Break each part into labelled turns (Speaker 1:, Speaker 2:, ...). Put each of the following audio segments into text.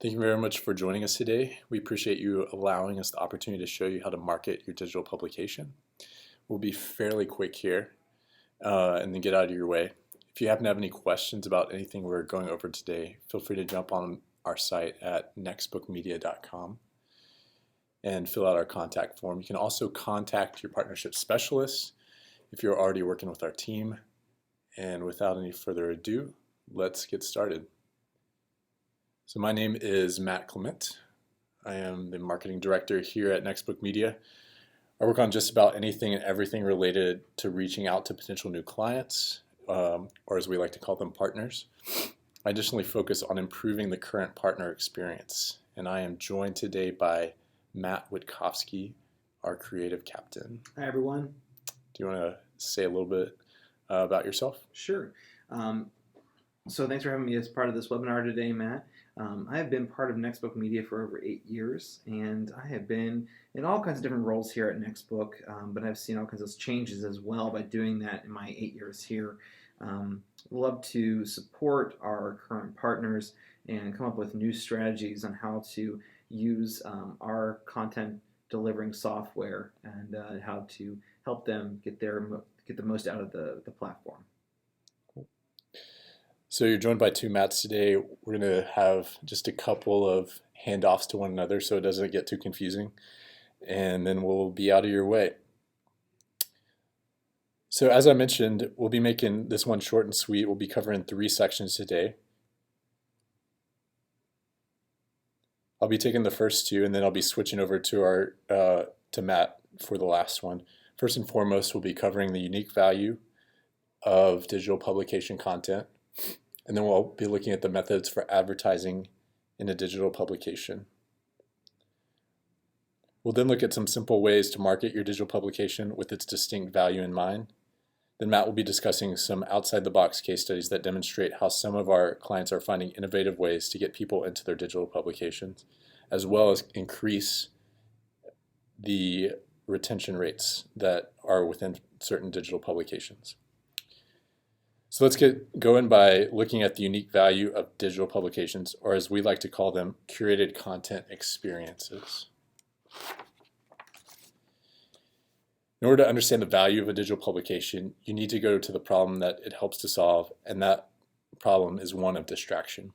Speaker 1: Thank you very much for joining us today. We appreciate you allowing us the opportunity to show you how to market your digital publication. We'll be fairly quick here and then get out of your way. If you happen to have any questions about anything we're going over today, feel free to jump on our site at nextbookmedia.com and fill out our contact form. You can also contact your partnership specialists if you're already working with our team. And without any further ado, let's get started. So my name is Matt Clement. I am the marketing director here at Nextbook Media. I work on just about anything and everything related to reaching out to potential new clients, or as we like to call them, partners. I additionally focus on improving the current partner experience, and I am joined today by Matt Witkowski, our creative captain.
Speaker 2: Hi, everyone.
Speaker 1: Do you want to say a little bit about yourself?
Speaker 2: Sure. So thanks for having me as part of this webinar today, Matt. I have been part of Nextbook Media for over 8 years, and I have been in all kinds of different roles here at Nextbook, but I've seen all kinds of changes as well by doing that in my 8 years here. Love to support our current partners and come up with new strategies on how to use our content delivering software and how to help them get the most out of the platform.
Speaker 1: So you're joined by two Matts today. We're going to have just a couple of handoffs to one another so it doesn't get too confusing, and then we'll be out of your way. So as I mentioned, we'll be making this one short and sweet. We'll be covering 3 sections today. I'll be taking the first 2, and then I'll be switching over to Matt for the last one. First and foremost, we'll be covering the unique value of digital publication content. And then we'll be looking at the methods for advertising in a digital publication. We'll then look at some simple ways to market your digital publication with its distinct value in mind. Then Matt will be discussing some outside-the-box case studies that demonstrate how some of our clients are finding innovative ways to get people into their digital publications, as well as increase the retention rates that are within certain digital publications. So let's get going by looking at the unique value of digital publications, or as we like to call them, curated content experiences. In order to understand the value of a digital publication, you need to go to the problem that it helps to solve, and that problem is one of distraction.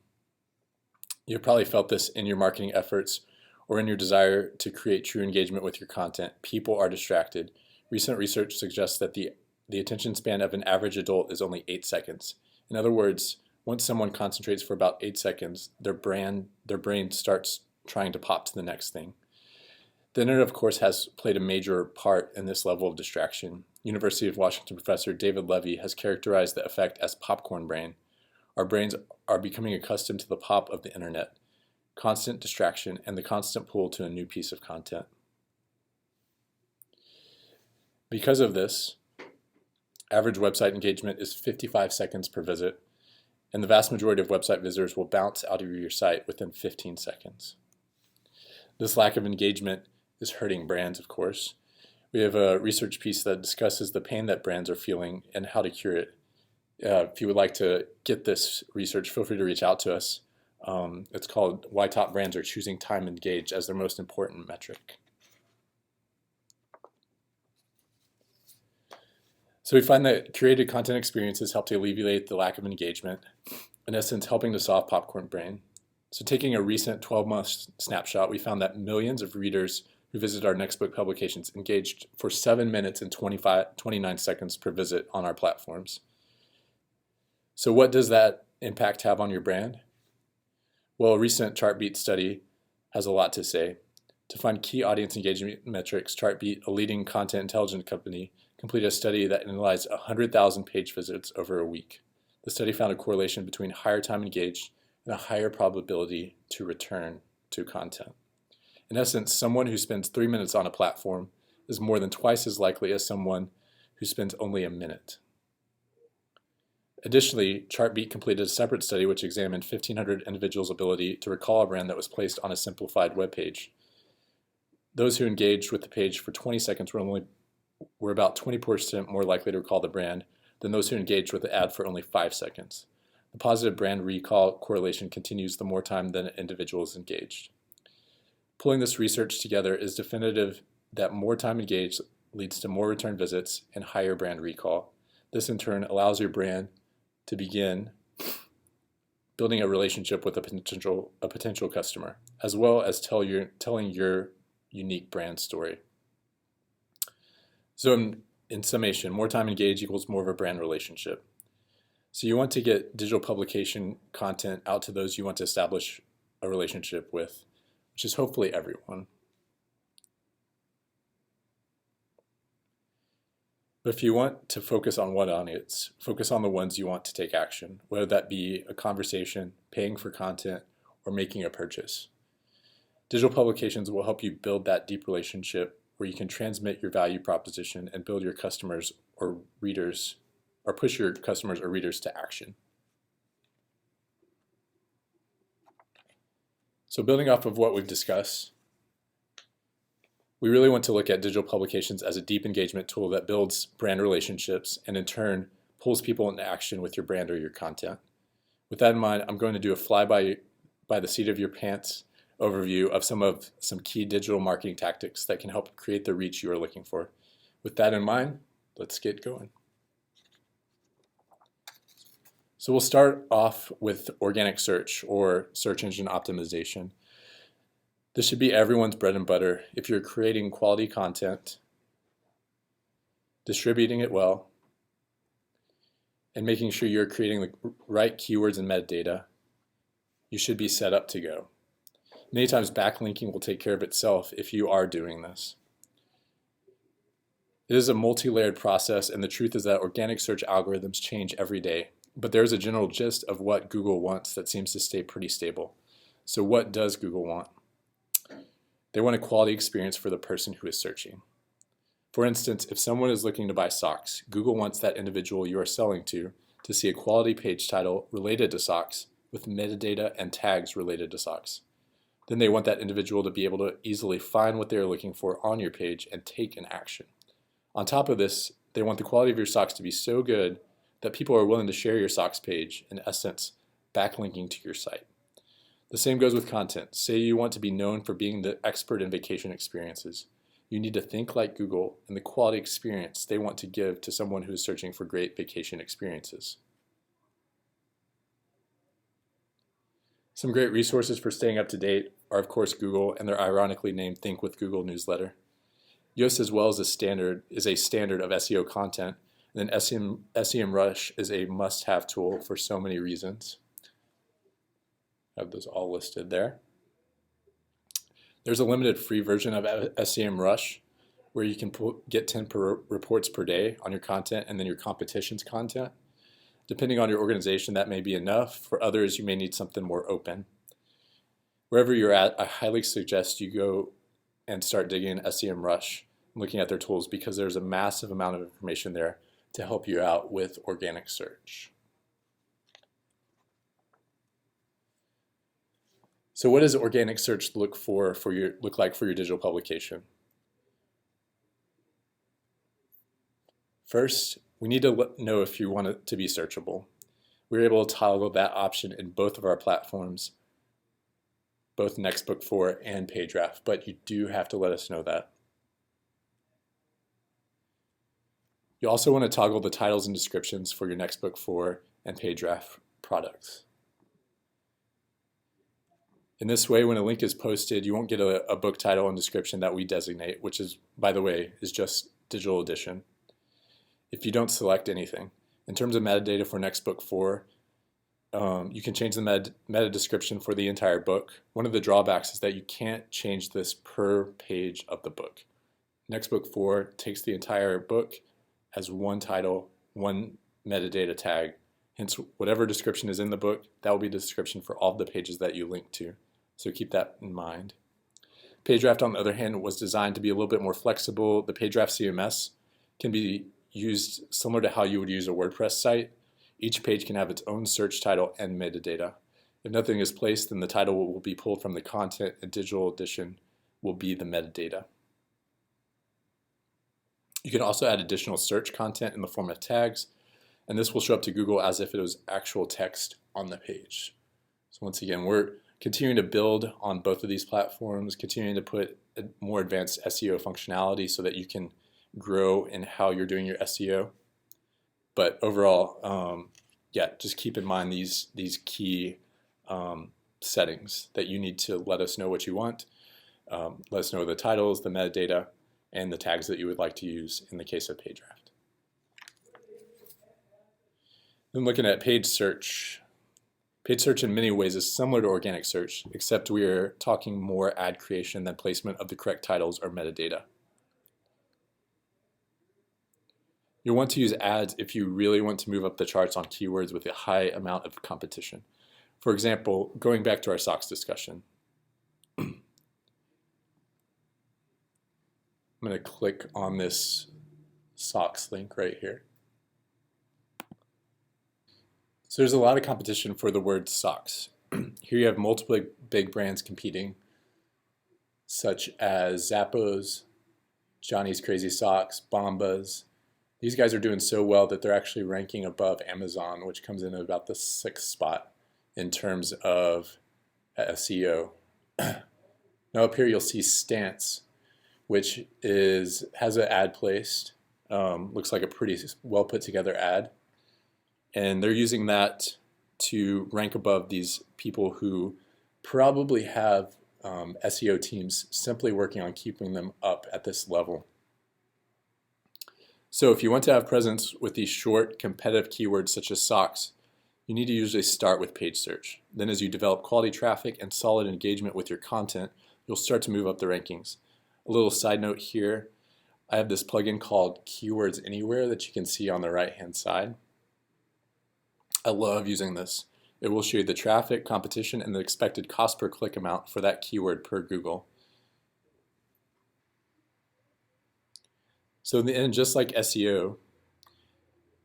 Speaker 1: You've probably felt this in your marketing efforts or in your desire to create true engagement with your content. People are distracted. Recent research suggests that the attention span of an average adult is only 8 seconds. In other words, once someone concentrates for about 8 seconds, their brain starts trying to pop to the next thing. The internet, of course, has played a major part in this level of distraction. University of Washington professor David Levy has characterized the effect as popcorn brain. Our brains are becoming accustomed to the pop of the internet, constant distraction, and the constant pull to a new piece of content. Because of this, average website engagement is 55 seconds per visit, and the vast majority of website visitors will bounce out of your site within 15 seconds. This lack of engagement is hurting brands, of course. We have a research piece that discusses the pain that brands are feeling and how to cure it. If you would like to get this research, feel free to reach out to us. It's called Why Top Brands Are Choosing Time Engaged as Their Most Important Metric. So we find that curated content experiences help to alleviate the lack of engagement, in essence, helping to solve popcorn brain. So taking a recent 12-month snapshot, we found that millions of readers who visit our Nextbook publications engaged for 7 minutes and 29 seconds per visit on our platforms. So what does that impact have on your brand? Well, a recent Chartbeat study has a lot to say. To find key audience engagement metrics, Chartbeat, a leading content intelligence company, completed a study that analyzed 100,000 page visits over a week. The study found a correlation between higher time engaged and a higher probability to return to content. In essence, someone who spends 3 minutes on a platform is more than twice as likely as someone who spends only a minute. Additionally, Chartbeat completed a separate study which examined 1,500 individuals' ability to recall a brand that was placed on a simplified web page. Those who engaged with the page for 20 seconds were about 20% more likely to recall the brand than those who engaged with the ad for only 5 seconds. The positive brand recall correlation continues the more time that an individual is engaged. Pulling this research together is definitive that more time engaged leads to more return visits and higher brand recall. This in turn allows your brand to begin building a relationship with a potential customer, as well as telling your unique brand story. So in summation, more time engaged equals more of a brand relationship. So you want to get digital publication content out to those you want to establish a relationship with, which is hopefully everyone. But if you want to focus on one audience, focus on the ones you want to take action, whether that be a conversation, paying for content, or making a purchase. Digital publications will help you build that deep relationship where you can transmit your value proposition and build your customers or readers, or push your customers or readers to action. So building off of what we've discussed, we really want to look at digital publications as a deep engagement tool that builds brand relationships and in turn pulls people into action with your brand or your content. With that in mind, I'm going to do a fly by the seat of your pants overview of some key digital marketing tactics that can help create the reach you are looking for. With that in mind, let's get going. So we'll start off with organic search or search engine optimization. This should be everyone's bread and butter if you're creating quality content, distributing it well, and making sure you're creating the right keywords and metadata. You should be set up to go. Many times backlinking will take care of itself if you are doing this. It is a multi-layered process, and the truth is that organic search algorithms change every day, but there's a general gist of what Google wants that seems to stay pretty stable. So what does Google want? They want a quality experience for the person who is searching. For instance, if someone is looking to buy socks, Google wants that individual you are selling to see a quality page title related to socks with metadata and tags related to socks. Then they want that individual to be able to easily find what they are looking for on your page and take an action. On top of this, they want the quality of your socks to be so good that people are willing to share your socks page, in essence, backlinking to your site. The same goes with content. Say you want to be known for being the expert in vacation experiences. You need to think like Google and the quality experience they want to give to someone who is searching for great vacation experiences. Some great resources for staying up to date are, of course, Google and their ironically named Think with Google newsletter. Yoast as well is a standard of SEO content, and then SEMrush is a must-have tool for so many reasons. I have those all listed there. There's a limited free version of SEMrush where you can get 10 reports per day on your content and then your competition's content. Depending on your organization, that may be enough. For others, you may need something more open. Wherever you're at, I highly suggest you go and start digging SEMrush, looking at their tools, because there's a massive amount of information there to help you out with organic search. So what does organic search look like for your digital publication? First, we need to know if you want it to be searchable. We're able to toggle that option in both of our platforms, both Nextbook 4 and PageRaft, but you do have to let us know that. You also want to toggle the titles and descriptions for your Nextbook 4 and PageRaft products. In this way, when a link is posted, you won't get a book title and description that we designate, which is, by the way, is just digital edition, if you don't select anything. In terms of metadata for Nextbook 4, you can change the meta description for the entire book. One of the drawbacks is that you can't change this per page of the book. Nextbook 4 takes the entire book as one title, one metadata tag. Hence, whatever description is in the book, that will be the description for all of the pages that you link to. So keep that in mind. PageRaft, on the other hand, was designed to be a little bit more flexible. The PageRaft CMS can be used similar to how you would use a WordPress site. Each page can have its own search title and metadata. If nothing is placed, then the title will be pulled from the content, and digital edition will be the metadata. You can also add additional search content in the form of tags, And this will show up to Google as if it was actual text on the page. So once again, we're continuing to build on both of these platforms, continuing to put a more advanced SEO functionality so that you can grow in how you're doing your SEO. But overall, yeah, just keep in mind these key settings that you need to let us know what you want. Let us know the titles, the metadata, and the tags that you would like to use in the case of PageRaft. Then looking at page search. Page search in many ways is similar to organic search, except we are talking more ad creation than placement of the correct titles or metadata. You'll want to use ads if you really want to move up the charts on keywords with a high amount of competition. For example, going back to our socks discussion, I'm going to click on this socks link right here. So there's a lot of competition for the word socks. Here you have multiple big brands competing, such as Zappos, Johnny's Crazy Socks, Bombas. These guys are doing so well that they're actually ranking above Amazon, which comes in at about the 6th spot in terms of SEO. Now up here you'll see Stance, which has an ad placed. Looks like a pretty well put together ad. And they're using that to rank above these people who probably have SEO teams simply working on keeping them up at this level. So if you want to have presence with these short competitive keywords such as socks, you need to usually start with page search. Then as you develop quality traffic and solid engagement with your content, you'll start to move up the rankings. A little side note here, I have this plugin called Keywords Anywhere that you can see on the right hand side. I love using this. It will show you the traffic, competition, and the expected cost per click amount for that keyword per Google. So in the end, just like SEO,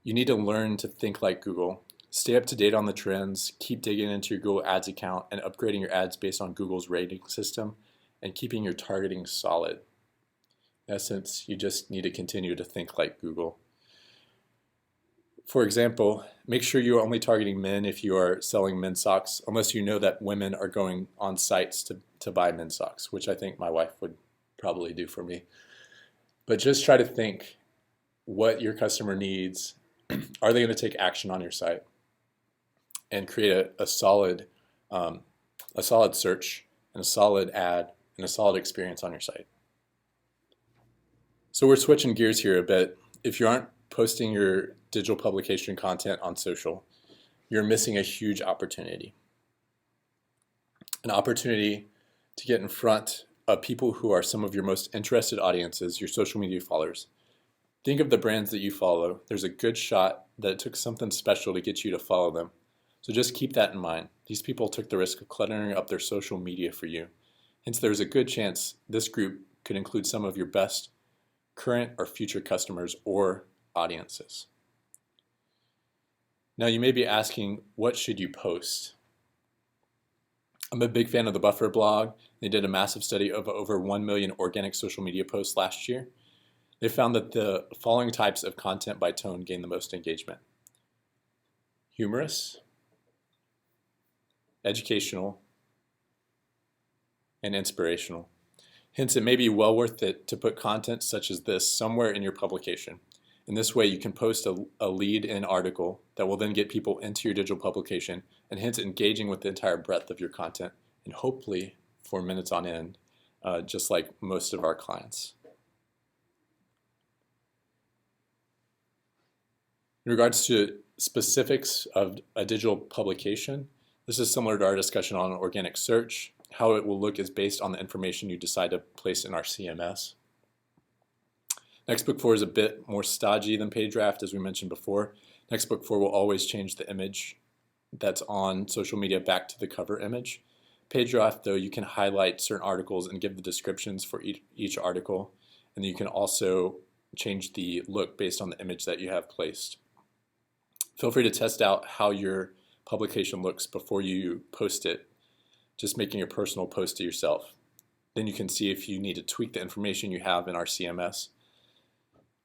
Speaker 1: you need to learn to think like Google. Stay up to date on the trends, keep digging into your Google Ads account and upgrading your ads based on Google's rating system, and keeping your targeting solid. In essence, you just need to continue to think like Google. For example, make sure you are only targeting men if you are selling men's socks, unless you know that women are going on sites to buy men's socks, which I think my wife would probably do for me. But just try to think what your customer needs. Are they going to take action on your site? And create a solid search and a solid ad and a solid experience on your site. So we're switching gears here a bit. If you aren't posting your digital publication content on social, you're missing a huge opportunity. An opportunity to get in front of people who are some of your most interested audiences, your social media followers. Think of the brands that you follow. There's a good shot that it took something special to get you to follow them. So just keep that in mind. These people took the risk of cluttering up their social media for you. Hence, there's a good chance this group could include some of your best current or future customers or audiences. Now you may be asking, what should you post? I'm a big fan of the Buffer blog. They did a massive study of over 1 million organic social media posts last year. They found that the following types of content by tone gain the most engagement: humorous, educational, and inspirational. Hence, it may be well worth it to put content such as this somewhere in your publication. In this way, you can post a lead-in article that will then get people into your digital publication and hence engaging with the entire breadth of your content, and hopefully for minutes on end, just like most of our clients. In regards to specifics of a digital publication, this is similar to our discussion on organic search. How it will look is based on the information you decide to place in our CMS. Nextbook 4 is a bit more stodgy than PageRaft, as we mentioned before. Nextbook 4 will always change the image that's on social media back to the cover image. PageRaft, though, you can highlight certain articles and give the descriptions for each article, and you can also change the look based on the image that you have placed. Feel free to test out how your publication looks before you post it, just making a personal post to yourself. Then you can see if you need to tweak the information you have in our CMS.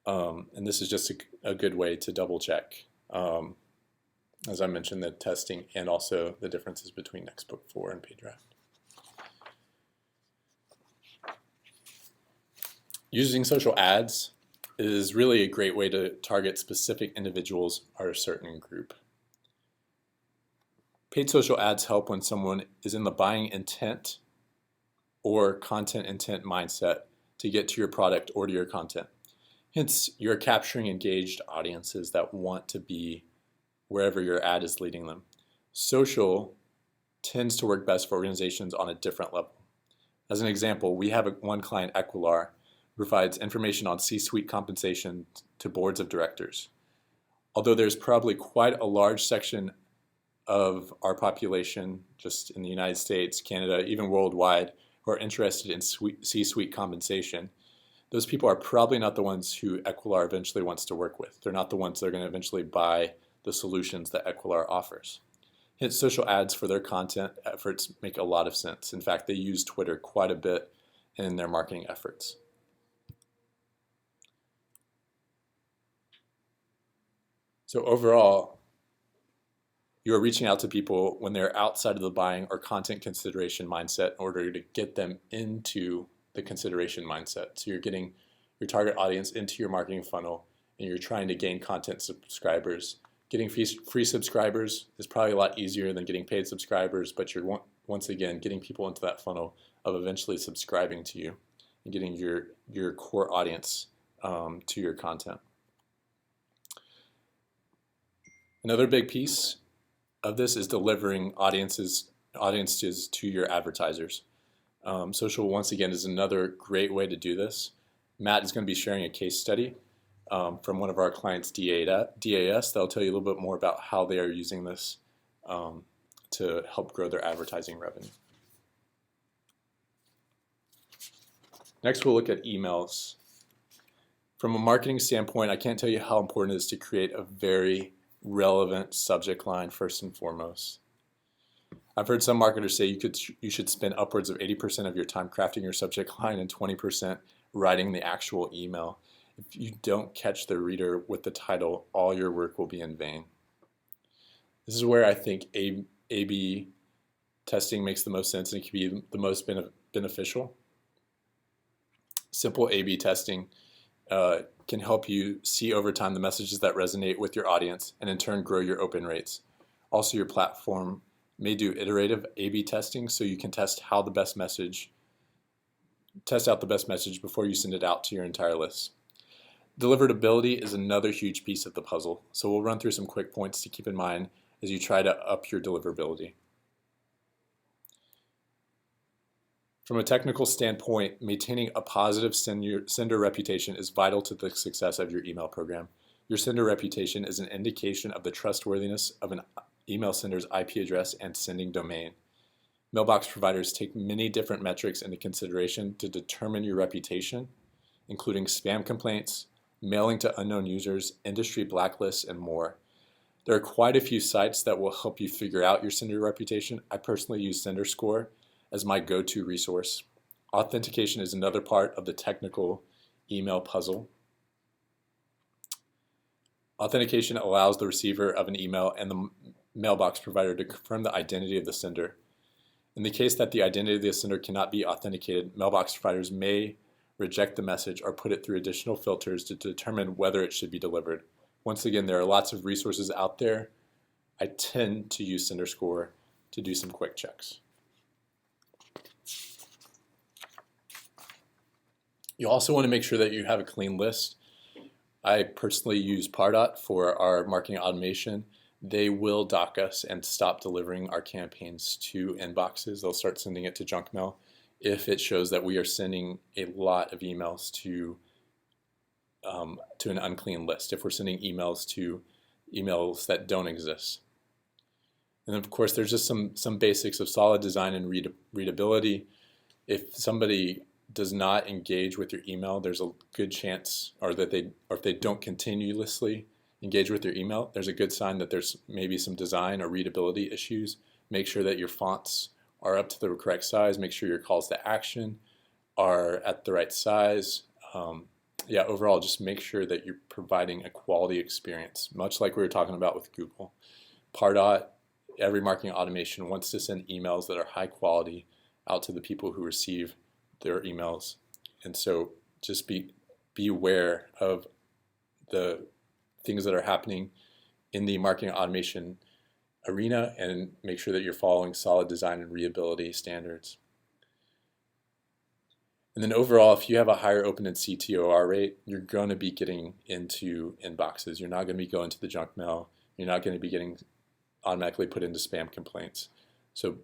Speaker 1: And this is just a good way to double check As I mentioned, the testing and also the differences between Nextbook 4 and PageRaft. Using social ads is really a great way to target specific individuals or a certain group. Paid social ads help when someone is in the buying intent or content intent mindset to get to your product or to your content. Hence, you're capturing engaged audiences that want to be wherever your ad is leading them. Social tends to work best for organizations on a different level. As an example, we have one client, Equilar, who provides information on C-suite compensation to boards of directors. Although there's probably quite a large section of our population, just in the United States, Canada, even worldwide, who are interested in C-suite compensation, those people are probably not the ones who Equilar eventually wants to work with. They're not the ones that are going to eventually buy the solutions that Equilar offers. Hence, social ads for their content efforts make a lot of sense. In fact, they use Twitter quite a bit in their marketing efforts. So overall, you are reaching out to people when they're outside of the buying or content consideration mindset in order to get them into the consideration mindset. So you're getting your target audience into your marketing funnel and you're trying to gain content subscribers. Getting free subscribers is probably a lot easier than getting paid subscribers, but you're once again getting people into that funnel of eventually subscribing to you and getting your core audience to your content. Another big piece of this is delivering audiences to your advertisers. Social, once again, is another great way to do this. Matt is going to be sharing a case study from one of our clients, DAS. They'll tell you a little bit more about how they are using this to help grow their advertising revenue. Next, we'll look at emails. From a marketing standpoint, I can't tell you how important it is to create a very relevant subject line first and foremost. I've heard some marketers say you should spend upwards of 80% of your time crafting your subject line and 20% writing the actual email. If you don't catch the reader with the title, all your work will be in vain. This is where I think A/B testing makes the most sense and it can be the most beneficial. Simple A/B testing can help you see over time the messages that resonate with your audience and in turn grow your open rates. Also, your platform may do iterative A/B testing so you can test out the best message before you send it out to your entire list. Deliverability is another huge piece of the puzzle, so we'll run through some quick points to keep in mind as you try to up your deliverability. From a technical standpoint, maintaining a positive sender reputation is vital to the success of your email program. Your sender reputation is an indication of the trustworthiness of an email sender's IP address and sending domain. Mailbox providers take many different metrics into consideration to determine your reputation, including spam complaints, mailing to unknown users, industry blacklists, and more. There are quite a few sites that will help you figure out your sender reputation. I personally use SenderScore as my go-to resource. Authentication is another part of the technical email puzzle. Authentication allows the receiver of an email and the mailbox provider to confirm the identity of the sender. In the case that the identity of the sender cannot be authenticated, mailbox providers may reject the message or put it through additional filters to determine whether it should be delivered. Once again, there are lots of resources out there. I tend to use SenderScore to do some quick checks. You also want to make sure that you have a clean list. I personally use Pardot for our marketing automation. They will dock us and stop delivering our campaigns to inboxes. They'll start sending it to junk mail if it shows that we are sending a lot of emails to an unclean list, if we're sending emails to emails that don't exist. And of course, there's just some basics of solid design and readability. If somebody does not engage with your email, there's a good chance, or if they don't continuously engage with your email, there's a good sign that there's maybe some design or readability issues. Make sure that your fonts are up to the correct size. Make sure your calls to action are at the right size. yeah, overall, just make sure that you're providing a quality experience, much like we were talking about with Google. Pardot, every marketing automation wants to send emails that are high quality out to the people who receive their emails. And so just be aware of the things that are happening in the marketing automation arena and make sure that you're following solid design and readability standards. And then overall, if you have a higher open and CTOR rate, you're going to be getting into inboxes. You're not going to be going to the junk mail. You're not going to be getting automatically put into spam complaints. So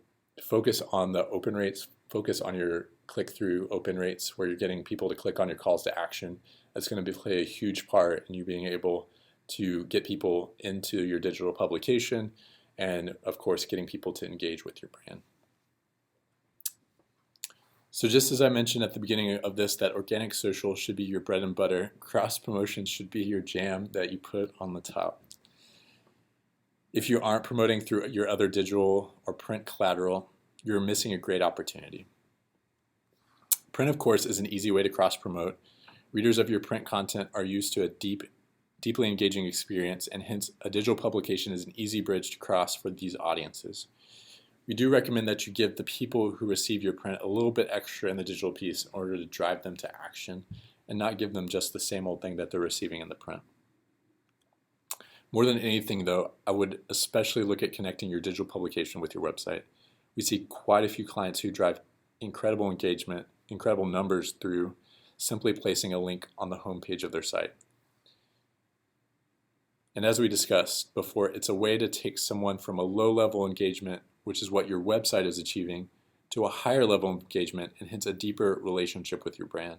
Speaker 1: focus on the open rates, focus on your click-through open rates where you're getting people to click on your calls to action. That's going to play a huge part in you being able to get people into your digital publication and, of course, getting people to engage with your brand. So just as I mentioned at the beginning of this, that organic social should be your bread and butter. Cross promotions should be your jam that you put on the top. If you aren't promoting through your other digital or print collateral, you're missing a great opportunity. Print, of course, is an easy way to cross promote. Readers of your print content are used to a deeply engaging experience, and hence a digital publication is an easy bridge to cross for these audiences. We do recommend that you give the people who receive your print a little bit extra in the digital piece in order to drive them to action and not give them just the same old thing that they're receiving in the print. More than anything, though, I would especially look at connecting your digital publication with your website. We see quite a few clients who drive incredible engagement, incredible numbers through simply placing a link on the homepage of their site. And as we discussed before, it's a way to take someone from a low-level engagement, which is what your website is achieving, to a higher level of engagement and hence a deeper relationship with your brand.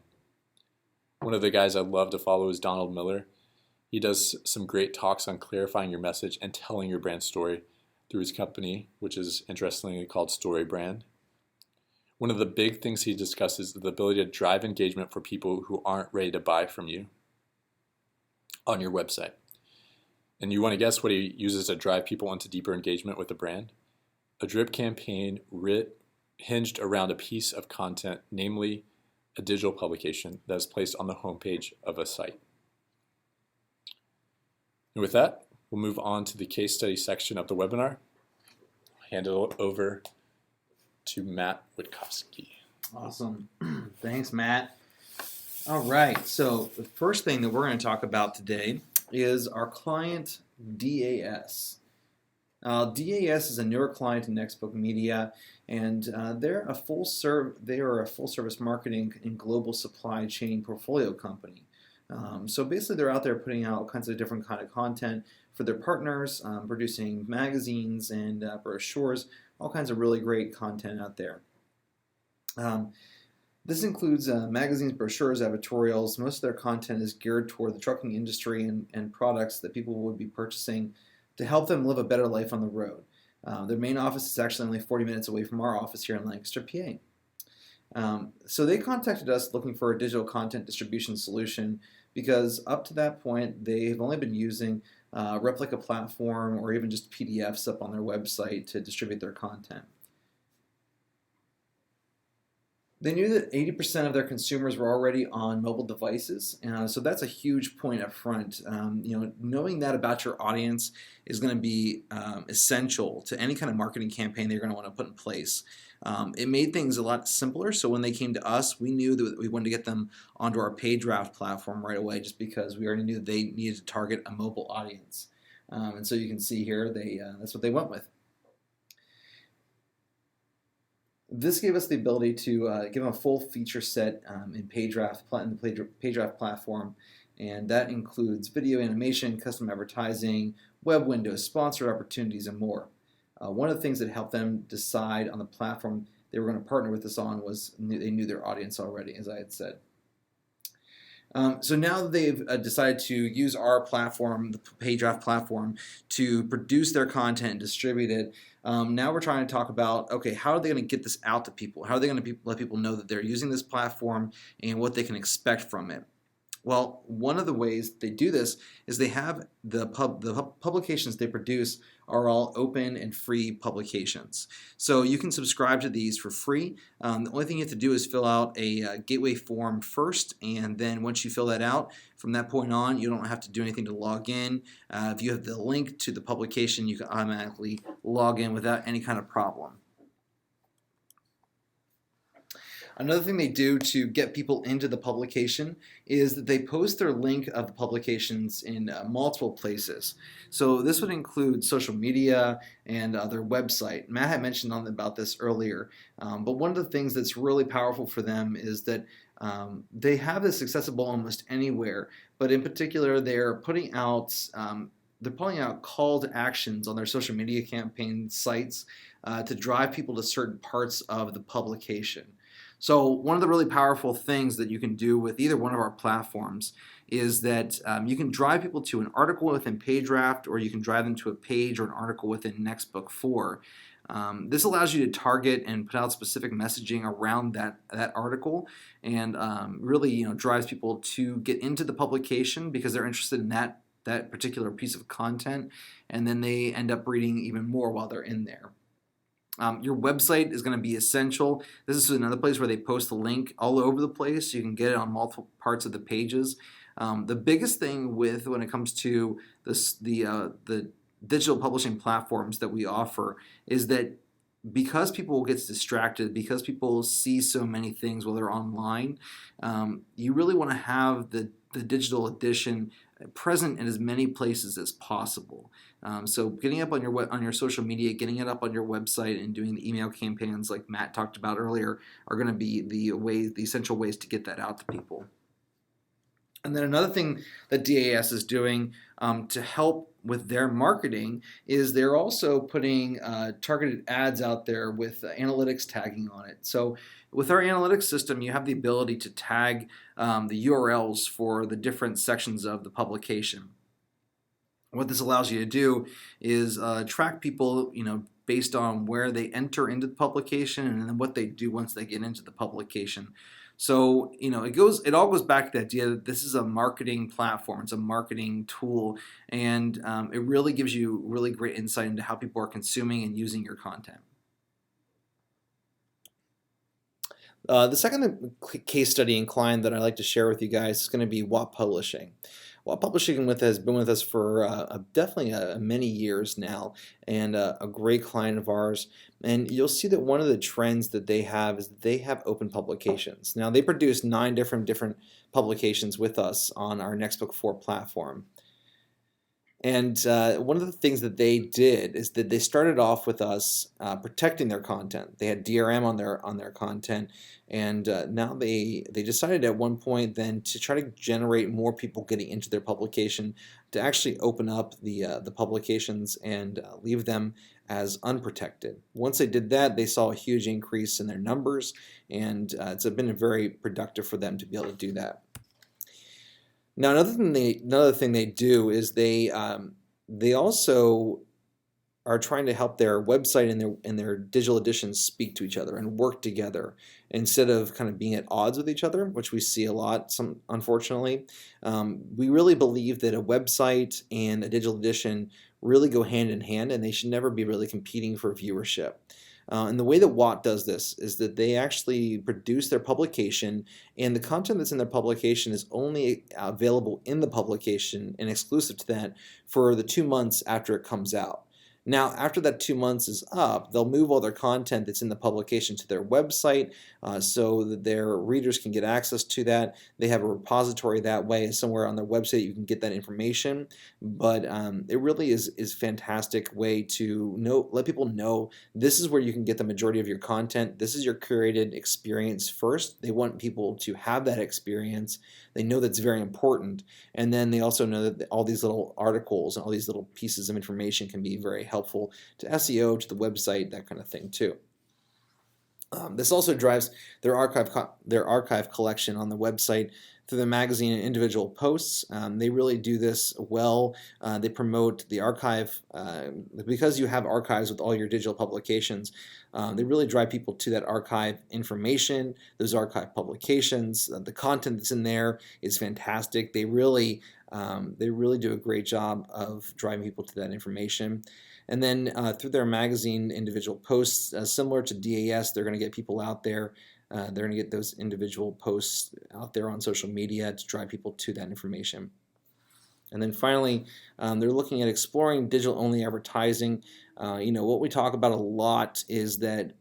Speaker 1: One of the guys I love to follow is Donald Miller. He does some great talks on clarifying your message and telling your brand story through his company, which is interestingly called StoryBrand. One of the big things he discusses is the ability to drive engagement for people who aren't ready to buy from you on your website. And you want to guess what he uses to drive people into deeper engagement with the brand? A drip campaign hinged around a piece of content, namely a digital publication that is placed on the homepage of a site. And with that, we'll move on to the case study section of the webinar. I'll hand it over to Matt Witkowski.
Speaker 2: Awesome. Thanks, Matt. All right, so the first thing that we're going to talk about today is our client DAS. DAS is a newer client in Nextbook Media, and they're a full-service marketing and global supply chain portfolio company. So basically, they're out there putting out all kinds of different kind of content for their partners, producing magazines and brochures, all kinds of really great content out there. This includes magazines, brochures, editorials. Most of their content is geared toward the trucking industry and products that people would be purchasing to help them live a better life on the road. Their main office is actually only 40 minutes away from our office here in Lancaster, PA. So they contacted us looking for a digital content distribution solution because up to that point they've only been using Replica platform or even just PDFs up on their website to distribute their content. They knew that 80% of their consumers were already on mobile devices, so that's a huge point up front. Knowing that about your audience is going to be essential to any kind of marketing campaign they're going to want to put in place. It made things a lot simpler, so when they came to us, we knew that we wanted to get them onto our PageRaft platform right away just because we already knew that they needed to target a mobile audience. And so you can see here, that's what they went with. This gave us the ability to give them a full feature set in the PageRaft platform, and that includes video animation, custom advertising, web windows, sponsored opportunities, and more. One of the things that helped them decide on the platform they were going to partner with us on was they knew their audience already, as I had said. So now that they've decided to use our platform, the PageRaft platform, to produce their content and distribute it, now we're trying to talk about, okay, how are they going to get this out to people? How are they going to let people know that they're using this platform and what they can expect from it? Well, one of the ways they do this is they have publications they produce are all open and free publications. So you can subscribe to these for free. The only thing you have to do is fill out a gateway form first, and then once you fill that out, from that point on, you don't have to do anything to log in. If you have the link to the publication, you can automatically log in without any kind of problem. Another thing they do to get people into the publication is that they post their link of the publications in multiple places. So this would include social media and their website. Matt had mentioned about this earlier, but one of the things that's really powerful for them is that they have this accessible almost anywhere, but in particular they're putting out call to actions on their social media campaign sites to drive people to certain parts of the publication. So one of the really powerful things that you can do with either one of our platforms is that you can drive people to an article within PageRaft, or you can drive them to a page or an article within Nextbook 4. This allows you to target and put out specific messaging around that article, and really drives people to get into the publication because they're interested in that particular piece of content, and then they end up reading even more while they're in there. Your website is going to be essential. This is another place where they post the link all over the place, so you can get it on multiple parts of the pages. The biggest thing when it comes to the digital publishing platforms that we offer is that because people get distracted, because people see so many things while they're online, you really want to have the digital edition present in as many places as possible. So getting up on your social media, getting it up on your website, and doing the email campaigns like Matt talked about earlier are going to be the essential ways to get that out to people. And then another thing that DAS is doing to help with their marketing is they're also putting targeted ads out there with analytics tagging on it. So with our analytics system, you have the ability to tag the URLs for the different sections of the publication. What this allows you to do is track people, based on where they enter into the publication and then what they do once they get into the publication. So, it all goes back to the idea that this is a marketing platform. It's a marketing tool, and it really gives you really great insight into how people are consuming and using your content. The second case study and client that I'd like to share with you guys is going to be Watt Publishing. Watt Publishing has been with us for definitely many years now, and a great client of ours. And you'll see that one of the trends that they have is that they have open publications. Now, they produce 9 different publications with us on our Nextbook 4 platform. And one of the things that they did is that they started off with us protecting their content. They had DRM on their content, and now they decided at one point then to try to generate more people getting into their publication, to actually open up the publications and leave them as unprotected. Once they did that, they saw a huge increase in their numbers, and it's been very productive for them to be able to do that. Now, another thing they do is they also are trying to help their website and their digital editions speak to each other and work together instead of kind of being at odds with each other, which we see a lot, unfortunately. We really believe that a website and a digital edition really go hand in hand, and they should never be really competing for viewership. And the way that Watt does this is that they actually produce their publication, and the content that's in their publication is only available in the publication and exclusive to that for the 2 months after it comes out. Now, after that 2 months is up, they'll move all their content that's in the publication to their website so that their readers can get access to that. They have a repository that way. Somewhere on their website you can get that information. But it really is a fantastic way to let people know this is where you can get the majority of your content. This is your curated experience first. They want people to have that experience. They know that's very important. And then they also know that all these little articles and all these little pieces of information can be very helpful to SEO, to the website, that kind of thing too. This also drives their archive collection on the website through the magazine and individual posts. They really do this well. They promote the archive because you have archives with all your digital publications. They really drive people to that archive information, those archive publications. The content that's in there is fantastic. They really do a great job of driving people to that information. And then through their magazine individual posts, similar to DAS, they're going to get people out there. They're going to get those individual posts out there on social media to drive people to that information. And then finally, they're looking at exploring digital-only advertising. What we talk about a lot is that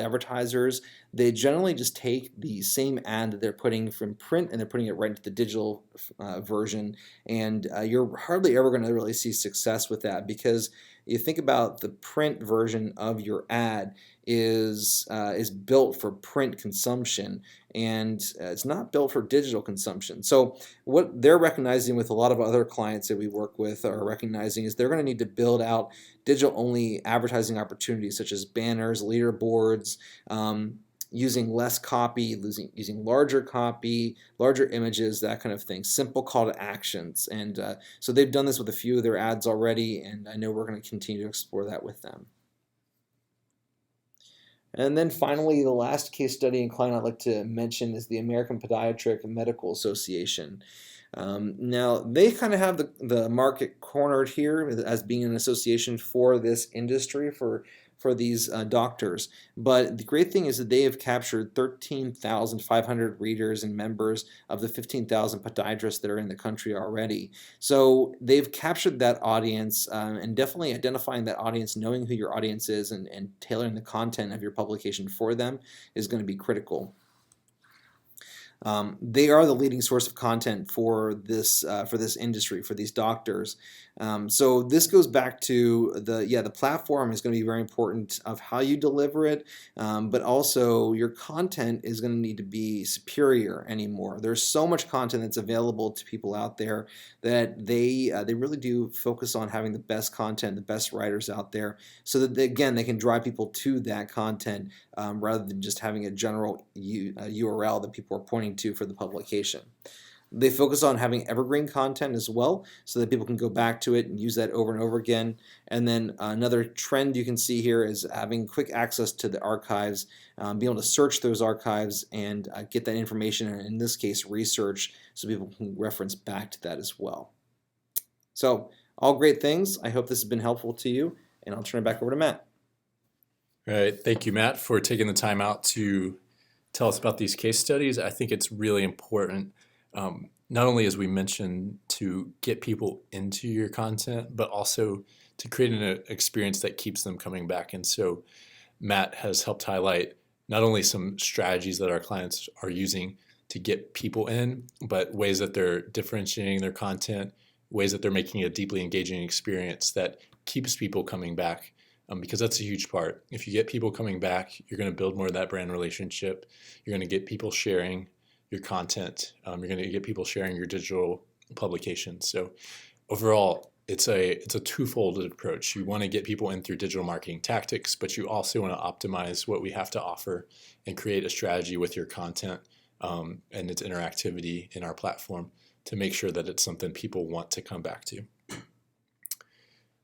Speaker 2: advertisers, they generally just take the same ad that they're putting from print and they're putting it right into the digital version. And you're hardly ever going to really see success with that, because you think about the print version of your ad is built for print consumption, and it's not built for digital consumption. So what they're recognizing, with a lot of other clients that we work with are recognizing, is they're going to need to build out digital-only advertising opportunities such as banners, leaderboards, using less copy, using larger copy, larger images, that kind of thing, simple call to actions. And so they've done this with a few of their ads already, and I know we're going to continue to explore that with them. And then finally, the last case study and client I'd like to mention is the American Podiatric Medical Association. Now, they kind of have the market cornered here as being an association for this industry, for these doctors. But the great thing is that they have captured 13,500 readers and members of the 15,000 podiatrists that are in the country already. So they've captured that audience, and definitely identifying that audience, knowing who your audience is, and tailoring the content of your publication for them is going to be critical. They are the leading source of content for this industry, for these doctors. So this goes back to the platform is going to be very important of how you deliver it, but also your content is going to need to be superior anymore. There's so much content that's available to people out there that they really do focus on having the best content, the best writers out there, so that they can drive people to that content rather than just having a general URL that people are pointing to for the publication. They focus on having evergreen content as well, so that people can go back to it and use that over and over again. And then another trend you can see here is having quick access to the archives, being able to search those archives and get that information, and in this case research, so people can reference back to that as well. So all great things. I hope this has been helpful to you, and I'll turn it back over to Matt.
Speaker 1: All right, thank you, Matt, for taking the time out to tell us about these case studies. I think it's really important, not only, as we mentioned, to get people into your content, but also to create an experience that keeps them coming back. And so Matt has helped highlight not only some strategies that our clients are using to get people in, but ways that they're differentiating their content, ways that they're making a deeply engaging experience that keeps people coming back. Because that's a huge part. If you get people coming back, you're going to build more of that brand relationship. You're going to get people sharing your content. You're going to get people sharing your digital publications. So overall, it's a twofold approach. You want to get people in through digital marketing tactics, but you also want to optimize what we have to offer and create a strategy with your content and its interactivity in our platform to make sure that it's something people want to come back to.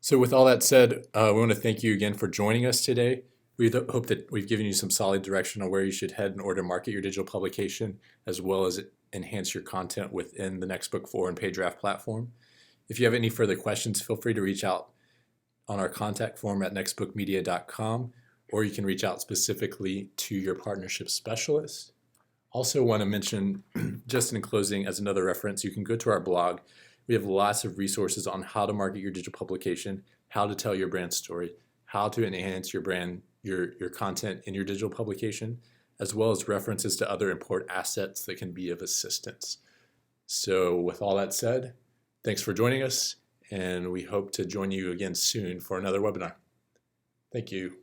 Speaker 1: So with all that said, we want to thank you again for joining us today. We hope that we've given you some solid direction on where you should head in order to market your digital publication, as well as enhance your content within the Nextbook 4 and PageRaft platform. If you have any further questions, feel free to reach out on our contact form at nextbookmedia.com, or you can reach out specifically to your partnership specialist. Also want to mention, just in closing, as another reference, you can go to our blog. We have lots of resources on how to market your digital publication, how to tell your brand story, how to enhance your brand, your content in your digital publication, as well as references to other important assets that can be of assistance. So with all that said, thanks for joining us, and we hope to join you again soon for another webinar. Thank you.